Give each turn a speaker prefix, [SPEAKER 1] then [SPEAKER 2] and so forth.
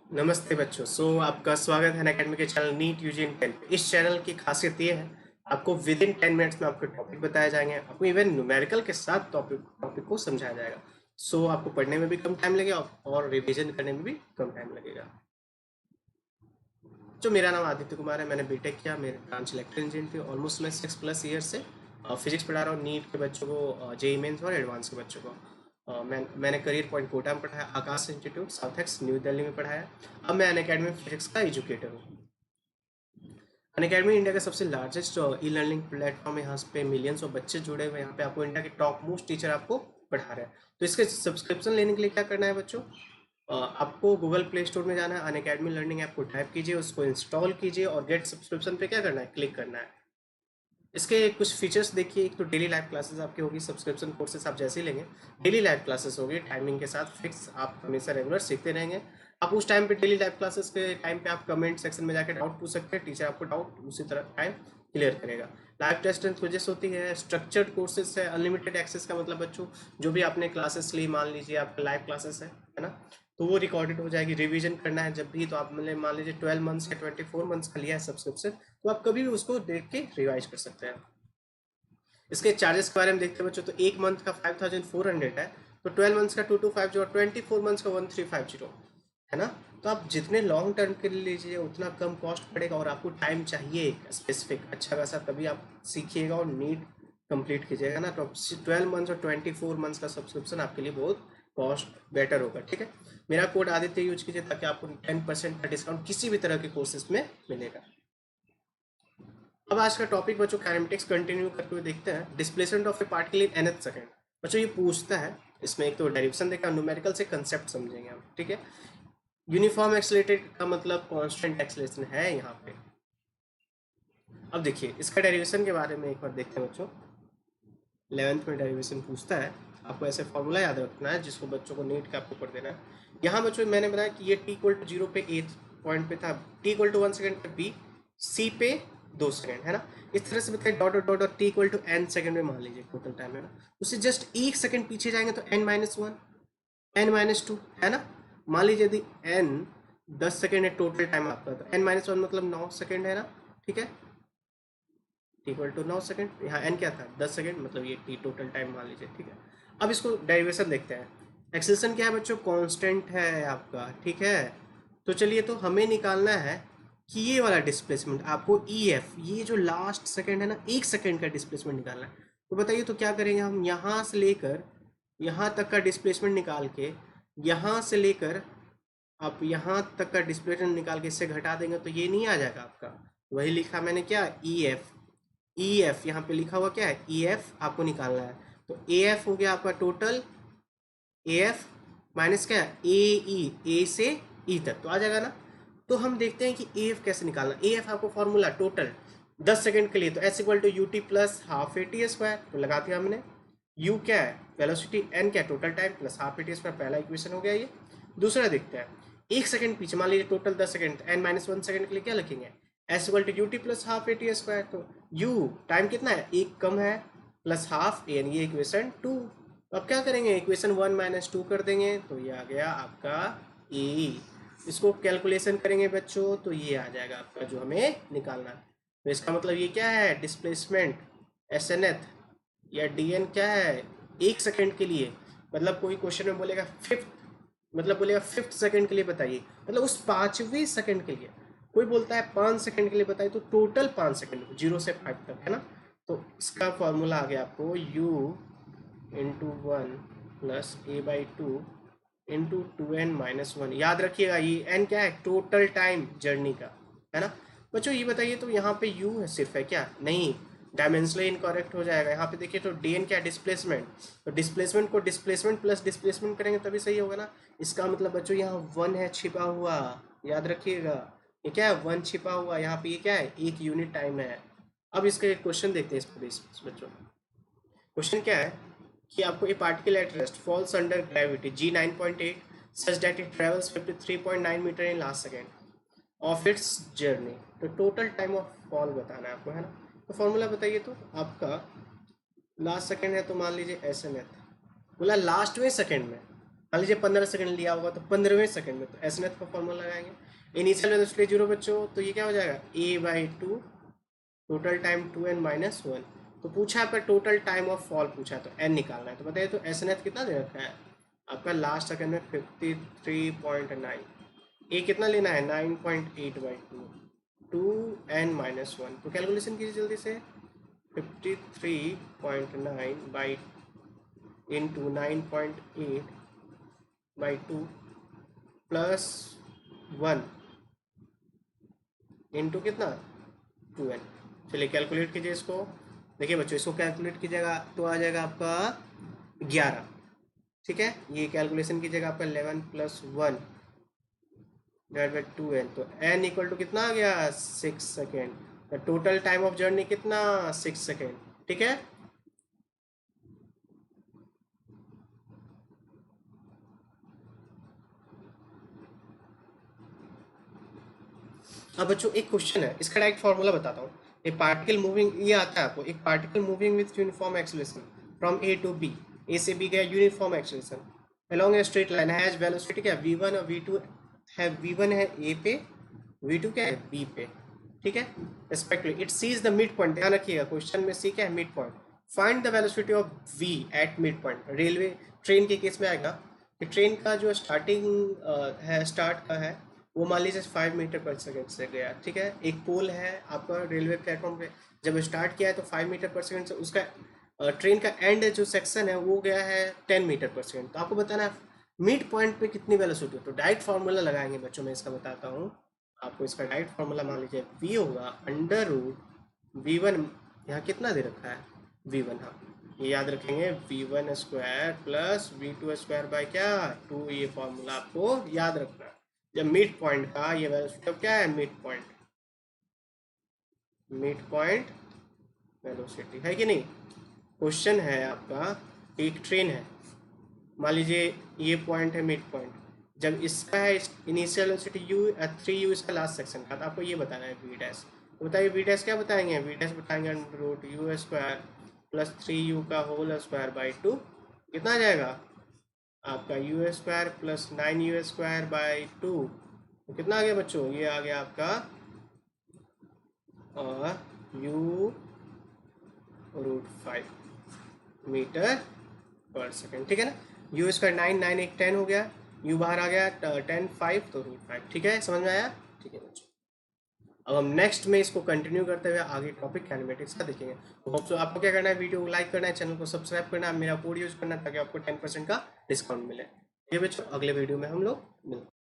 [SPEAKER 1] नमस्ते बच्चों। आपका स्वागत है अनअकैडमी के चैनल नीट यूजी इन 10 पे। इस चैनल की खासियत ये है, आपको विद इन 10 मिनट्स में आपके टॉपिक बताए जाएंगे। आपको इवन न्यूमेरिकल के साथ टॉपिक टॉपिक को समझाया जाएगा। आपको पढ़ने में भी कम टाइम लगेगा और रिवीजन करने में भी कम टाइम लगेगा। मेरा नाम आदित्य कुमार है, मैंने बीटेक किया, मेरे ब्रांच इलेक्ट्रिकल इंजीनियरिंग थी। ऑलमोस्ट मैं 6+ ईयर से फिजिक्स पढ़ा रहा हूँ, नीट के बच्चों को, जेई मेंस और एडवांस के बच्चों को। मैंने करियर पॉइंट कोटा में पढ़ाया, Aakash Institute South Ex New Delhi में पढ़ाया। अब मैं अनअकैडमी फिजिक्स का एजुकेटर हूँ। अनअकैडमी इंडिया का सबसे लार्जेस्ट ई लर्निंग प्लेटफॉर्म है। यहाँ पे मिलियंस ऑफ बच्चे जुड़े हुए हैं। यहाँ पे आपको इंडिया के टॉप मोस्ट टीचर आपको पढ़ा रहे हैं। तो इसके सब्सक्रिप्शन लेने के लिए क्या करना है बच्चों? आपको गूगल प्ले स्टोर में जाना है, अनअकैडमी लर्निंग ऐप को टाइप कीजिए, उसको इंस्टॉल कीजिए और गेट सब्सक्रिप्शन पे क्या करना है, क्लिक करना है। इसके कुछ फीचर्स देखिए। एक तो डेली लाइव क्लासेस आपकी होगी, सब्सक्रिप्शन कोर्सेस आप जैसे ही लेंगे डेली लाइव क्लासेस होगी, टाइमिंग के साथ फिक्स, आप हमेशा रेगुलर सीखते रहेंगे। आप उस टाइम पे डेली लाइव क्लासेस के टाइम पे आप कमेंट सेक्शन में जाकर डाउट पूछ सकते हैं, टीचर आपको डाउट उसी तरह टाइम क्लियर करेगा। लाइव टेस्ट एंड क्विजेस होती है, स्ट्रक्चर्ड कोर्सेज है, अनलिमिटेड एक्सेस का मतलब बच्चों जो भी आपने क्लासेस ली, मान लीजिए आपका लाइव क्लासेस है ना, तो वो रिकॉर्डेड हो जाएगी। रिवीजन करना है जब भी, तो आप मान लीजिए 12 मंथ्स या 24 मंथ्स का लिया है सब्सक्रिप्शन, तो आप कभी भी उसको देख के रिवाइज कर सकते हैं। इसके चार्जेस के बारे में देखते हैं बच्चों, तो एक मंथ का 5400 है, तो 12 मंथ्स का 2250 और 24 मंथ्स का 1350 है ना। तो आप जितने लॉन्ग टर्म के लिए लीजिए उतना कम कॉस्ट पड़ेगा, और आपको टाइम चाहिए स्पेसिफिक अच्छा खासा, तभी आप सीखिएगा और नीट कंप्लीट कीजिएगा ना। तो 12 मंथ्स और 24 मंथ्स का सब्सक्रिप्शन आपके लिए बहुत कॉस्ट बेटर होगा, ठीक है। मेरा कोड आदित्य यूज कीजिए ताकि आपको 10% का डिस्काउंट किसी भी तरह के कोर्सेज में मिलेगा। अब आज का टॉपिक बच्चों काइनेमेटिक्स कंटिन्यू करते हुए देखते हैं। Displacement of A particle in nth second. बच्चों ये पूछता है, इसमें एक तो डेरिवेशन देखा, न्यूमेरिकल से कंसेप्ट समझेंगे हम, ठीक है। यूनिफॉर्म एक्सेलरेटेड का मतलब कांस्टेंट एक्सेलरेशन है यहाँ पे। अब देखिए इसका डेरिवेशन के बारे में एक बार देखते हैं बच्चों। 11th में डेरिवेशन पूछता है, आपको ऐसे फॉर्मूला याद रखना है जिसको बच्चों को नीट का आपको पढ़ देना है। यहाँ बच्चों मैंने बताया कि ये t=0 पे ए पॉइंट पे था, t=1 सेकंड पे बी, सी पे 2 सेकंड है ना। इस तरह से बताइए डॉट डॉट डॉट और t=n सेकंड में मान लीजिए टोटल टाइम है ना। उससे जस्ट 1 सेकंड पीछे जाएंगे तो n-1 n-2 है ना। मान लीजिए यदि n 10 सेकंड है टोटल टाइम आपका, तो n-1 मतलब 9 सेकंड है ना, ठीक है। t=9 सेकंड, यहाँ n क्या था 10 सेकंड, मतलब ये t टोटल टाइम मान लीजिए, ठीक है। अब इसको डेरिवेशन देखते हैं। एक्सेलरेशन क्या है बच्चों, कांस्टेंट है आपका, ठीक है। तो चलिए, तो हमें निकालना है कि ये वाला डिस्प्लेसमेंट आपको EF, ये जो लास्ट सेकंड है ना, 1 सेकंड का डिस्प्लेसमेंट निकालना है। तो बताइए तो क्या करेंगे हम, यहाँ से लेकर यहाँ तक का डिस्प्लेसमेंट निकाल के, यहाँ से लेकर आप यहाँ तक का डिस्प्लेसमेंट निकाल के इससे घटा देंगे तो ये नहीं आ जाएगा आपका। वही लिखा मैंने क्या, EF यहाँ पे लिखा हुआ क्या है, EF आपको निकालना है। तो AF हो गया आपका टोटल, AF माइनस क्या है, ए से ई तक, तो आ जाएगा ना। तो हम देखते हैं कि AF कैसे निकालना। AF आपको फॉर्मूला टोटल 10 सेकंड के लिए, तो S=UT plus half AT square, तो लगा दिया हमने। U क्या है, वेलोसिटी, N क्या है, total time, plus half AT square, पहला इक्वेशन हो गया ये। दूसरा देखते हैं, 1 सेकंड पीछे, मान लीजिए टोटल 10 सेकंड, n-1 सेकंड के लिए क्या लिखेंगे, S=UT plus half AT square. तो U टाइम कितना है, एक कम है, प्लस हाफ एन, ये इक्वेशन 2। अब क्या करेंगे, इक्वेशन 1-2 कर देंगे, तो ये आ गया आपका ए। इसको कैलकुलेशन करेंगे बच्चों तो ये आ जाएगा आपका जो हमें निकालना है। तो इसका मतलब ये क्या है, डिस्प्लेसमेंट SNth या DN क्या है, 1 सेकंड के लिए। मतलब कोई क्वेश्चन में बोलेगा फिफ्थ, मतलब बोलेगा 5th सेकंड के लिए बताइए, मतलब उस 5वें सेकंड के लिए। कोई बोलता है 5 सेकंड के लिए बताइए, तो टोटल 5 सेकंड 0 से 5 तक है ना। तो इसका फॉर्मूला आ गया आपको U×1 plus A/2 into 2n-1। याद रखिएगा ये n क्या है, टोटल टाइम जर्नी का, है ना। बच्चों ये बताइए तो यहाँ पे U है सिर्फ, है क्या, नहीं, डायमेंशनली इनकरेक्ट हो जाएगा। यहाँ पे देखिए तो DN क्या, डिस्प्लेसमेंट, तो डिस्प्लेसमेंट को डिस्प्लेसमेंट प्लस डिस्प्लेसमेंट करेंगे तभी सही होगा ना। इसका मतलब बच्चों यहाँ 1 है छिपा हुआ, याद रखिएगा। ये क्या है, 1 छिपा हुआ, यहाँ पे ये क्या है, 1 यूनिट टाइम है। अब इसका एक क्वेश्चन देखते हैं इस पर बच्चों। क्वेश्चन क्या है कि आपको a particle at rest falls under gravity G9.8 such that it travels 53.9 metre in last second of its journey. तो टोटल टाइम ऑफ फॉल बताना है आपको, है ना। तो फॉर्मूला बताइए तो आपका, लास्ट सेकेंड है तो मान लीजिए SNth, बोला लास्ट में सेकेंड में, मान लीजिए 15 सेकंड लिया होगा तो 15वें सेकंड में तो एस का फॉर्मूला लगाएंगे। इनिशियल वेलोसिटी 0 बच्चों, तो ये क्या हो जाएगा a/2, टोटल टाइम 2n-1। तो पूछा है पर टोटल टाइम ऑफ फॉल पूछा है तो n निकालना है। तो बताइए तो एस कितना दे रखा है आपका लास्ट सेकंड में 53.9। ए कितना लेना है 9.8/2, 2n-1। तो कैलकुलेशन कीजिए जल्दी से, 53.9 इंटू 9.8/2 प्लस 1 इंटू कितना 2n। चलिए कैलकुलेट कीजिए इसको। देखिए बच्चों इसको कैलकुलेट कीजिएगा तो आ जाएगा आपका 11। ठीक है, ये कैलकुलेशन कीजिएगा आपका 11 + 1 डिवाइड बाई 2n। तो n इक्वल टू कितना आ गया 6 second. Total time of journey कितना 6 सेकेंड। ठीक है, अब बच्चों एक क्वेश्चन है, इसका डायरेक्ट फॉर्मूला बताता हूँ। एक पार्टिकल मूविंग, ये आता है आपको, एक particle moving with uniform acceleration from A to B, A से बी गया uniform acceleration along a straight line, has velocity क्या v1 और v2 है। v1 है ए पे, v2 क्या है बी पे। ठीक है, respectively it sees the mid point. ध्यान रखिएगा क्वेश्चन में सी क्या है mid point. Find the velocity of v at mid point. Railway train के केस में आएगा कि ट्रेन का जो स्टार्टिंग है, स्टार्ट का है वो मान लीजिए 5 मीटर पर सेकेंड से गया। ठीक है, एक पोल है आपका रेलवे प्लेटफॉर्म पे, जब स्टार्ट किया है तो 5 मीटर पर सेकेंड से उसका ट्रेन का एंड जो सेक्शन है वो गया है 10 मीटर पर सेकेंड। तो आपको बताना है मिड पॉइंट पे कितनी वेलोसिटी। तो डायरेक्ट फार्मूला लगाएंगे बच्चों, मैं इसका बताता हूँ आपको। इसका डायरेक्ट फार्मूला मान लीजिए v होगा अंडर रूट v1, यहाँ कितना दे रखा है v1, हाँ ये याद रखेंगे v1 square plus v2 square by क्या 2। ये फॉर्मूला आपको याद रखना है जब मिड पॉइंट का ये वेलोसिटी क्या है mid point, mid point velocity है कि नहीं। क्वेश्चन है आपका, एक ट्रेन है, मान लीजिए ये पॉइंट है मिड पॉइंट, जब इसका है इनिशियल वेलोसिटी u 3u इसका लास्ट सेक्शन का, तो आपको ये बताना है v डैश। तो बताइए v डैश क्या बताएंगे, v डैश बताएंगे under root u square plus 3u का होल स्क्वायर बाई 2। कितना आ जाएगा आपका u square plus 9u square by 2। तो कितना आ गया बच्चों, ये आ गया आपका u रूट 5 मीटर पर सेकेंड। ठीक है ना, u स्क्वायर 9 9 एक 10 हो गया, u बाहर आ गया 10 5 तो रूट 5। ठीक है, समझ में आया। ठीक है बच्चों, अब हम नेक्स्ट में इसको कंटिन्यू करते हुए आगे टॉपिक कैलमेटिक्स का देखेंगे। तो होप सो आपको क्या करना है, वीडियो को लाइक करना है, चैनल को सब्सक्राइब करना है, मेरा कोड यूज करना है ताकि आपको 10% का डिस्काउंट मिले। ये बच्चों अगले वीडियो में हम लोग मिलते हैं।